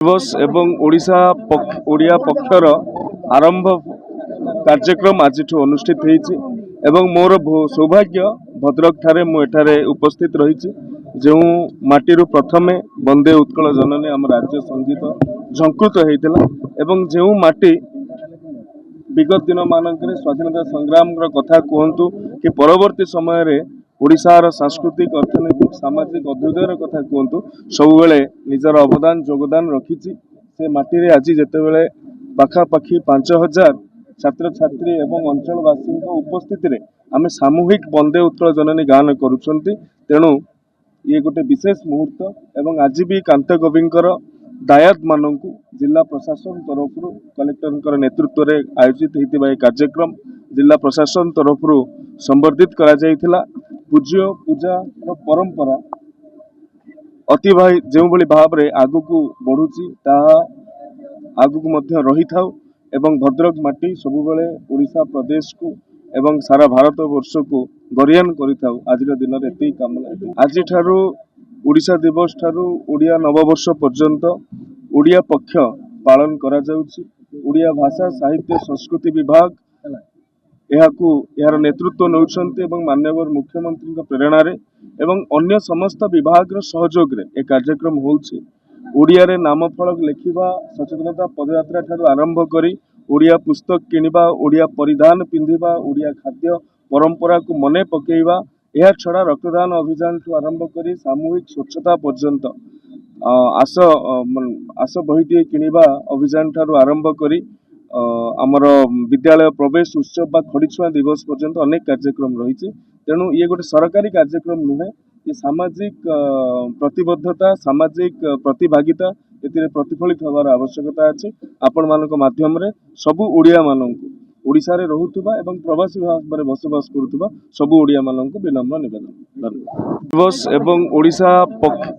दिवस एवं ओडिया पक्षर आरंभ कार्यक्रम आज अनुष्ठित होती मोर सौभाग्य भद्रक ठारे मुझे उपस्थित रही जो माटी प्रथमे वंदे उत्कल जननी आम राज्य संगीत झंकृत होता जो माटी विगत दिन मानक स्वाधीनता संग्राम कथा कहतु कि परवर्ती समय ओडिशार सांस्कृतिक अर्थनैतिक सामाजिक अभ्युदयर कथा कहतु सब निजर अवदान योगदान रखी से माटी आज जिते पाखापाखि 5000 छात्र छात्री एवं अंचलवासी उपस्थित आम सामूहिक वंदे उत्कल जननी गान करुँच तेणु ये गोटे विशेष मुहूर्त एवं आज भी कांत कविंकर दायाद मानक जिला प्रशासन तरफ कलेक्टर नेतृत्व में आयोजित होता कार्यक्रम जिला प्रशासन तरफ संबर्धित करा पूज्य पूजा परंपरा अति जो भाव में आगक बढ़ुची आगक रही था एवं भद्रक माटी सबुबले ओडिशा प्रदेश को एवं सारा भारत वर्ष को गरियान करिथाउ आज दिन में एति कामना आज ठारू ओडिशा दिवस ठारू ओडिया नववर्ष पर्यंत ओडिया पक्ष पालन करा जाउछि। ओडिया भाषा साहित्य संस्कृति विभाग यार नेतृत्व नौछन्ति एवं माननीय मुख्यमंत्री प्रेरणा रे एवं अन्य समस्त विभाग सहयोग रे ए कार्यक्रम होउछि। ओडिया रे नाम फलक लेखिबा सचेतनता पदयात्रा ठारू आरंभ करी ओडिया पुस्तक किनिबा ओडिया परिधान पिंधिबा ओडिया खाद्य परंपरा को मने पकेइबा यह छड़ा रक्तदान अभियान ठू आरंभ करी सामूहिक स्वच्छता पर्यंत आस बहीटे किनिबा अभियान ठारू आरंभ करी आमर विद्यालय प्रवेश उत्सव बा खड़ीछुआ दिवस पर्यंत अनेक कार्यक्रम रही तेणु ये गोटे सरकारी कार्यक्रम नुहे ये सामाजिक प्रतिबद्धता सामाजिक प्रतिभागिता ए प्रतिफलित होवार आवश्यकता अच्छी आपण मानक माध्यम रे सबु ओडिया मानक ओडिशा रे रहुतबा एवं प्रवासी भाव में बसवास करुतबा सबु ओडिया मानक विनम्र निवेदन दिवस एवं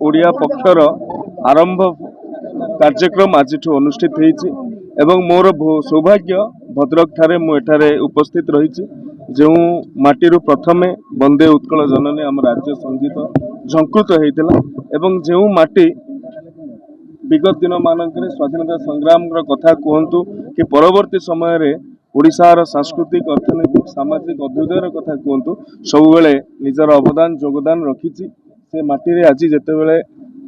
ओडिया पक्षर आरंभ कार्यक्रम आज अनुष्ठित होती मोर सौभाग्य भद्रक ठारे मुझे उपस्थित रही जो माटी प्रथमे वंदे उत्कल जननी आम राज्य संगीत झंकृत होता जो माटी विगत दिन मानक स्वाधीनता संग्राम कथा कहतु कि परवर्ती समय ओडिशार सांस्कृतिक अर्थनैतिक सामाजिक अभ्युदयर कथा कहतु सब निजर अवदान योगदान रखी से माटी आज जिते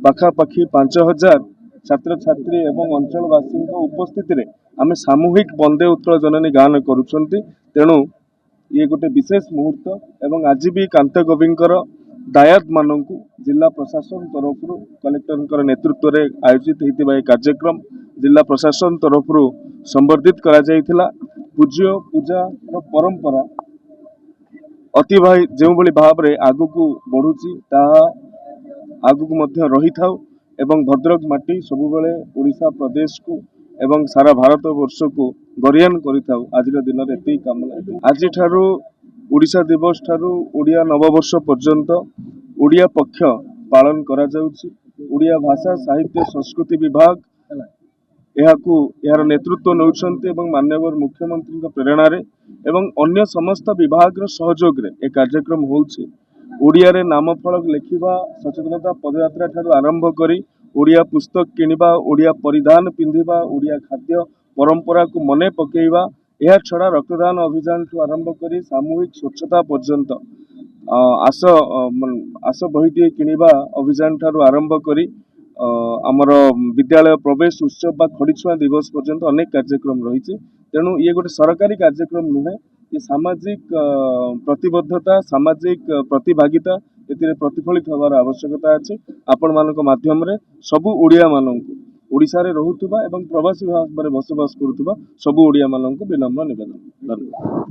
पाखापाखि 5000 छात्र छात्री एवं अंचलवासी उपस्थित आम सामूहिक वंदे उत्कल जननी गान करुँच तेणु ये गोटे विशेष मुहूर्त एवं आज भी कांत कविंकर दायाद मानक जिला प्रशासन तरफ कलेक्टर नेतृत्व में आयोजित होता कार्यक्रम जिला प्रशासन तरफ संबर्धित करा पूज्य पूजा परंपरा अति जो भाव में आगक बढ़ुची आगक रही था एवं भद्रक माटी सबुबले ओडिशा प्रदेश को एवं सारा भारत वर्ष को गरियान करिथाउ आज दिन में एति कामना आज ठारू ओडिशा दिवस ठारू ओडिया नववर्ष पर्यंत ओडिया पक्ष पालन करा जाउछि। ओडिया भाषा साहित्य संस्कृति विभाग यार नेतृत्व नौछन्ति एवं माननीय मुख्यमंत्री प्रेरणा रे एवं अन्य समस्त विभाग सहयोग रे ए कार्यक्रम होउछि। ओडिया रे नाम फलक लेखिबा सचेतनता पदयात्रा ठारू आरंभ करी ओडिया पुस्तक किनिबा ओडिया परिधान पिंधिबा ओडिया खाद्य परंपरा को मने पकेइबा यह छड़ा रक्तदान अभियान ठू आरंभ करी सामूहिक स्वच्छता पर्यंत आस बहीटे किनिबा अभियान ठारू आरंभ करी आमर विद्यालय प्रवेश उत्सव बा खड़ीछुआ दिवस पर्यंत अनेक कार्यक्रम रही तेणु ये गोटे सरकारी कार्यक्रम नुहे ये सामाजिक प्रतिबद्धता सामाजिक प्रतिभागिता ए प्रतिफलित होवार आवश्यकता अच्छी आपण मानक माध्यम रे सबु ओडिया मानक ओडिशा रे रहुतबा एवं प्रवासी भाव में बसवास करुतबा सबु ओडिया मानक विनम्र निवेदन।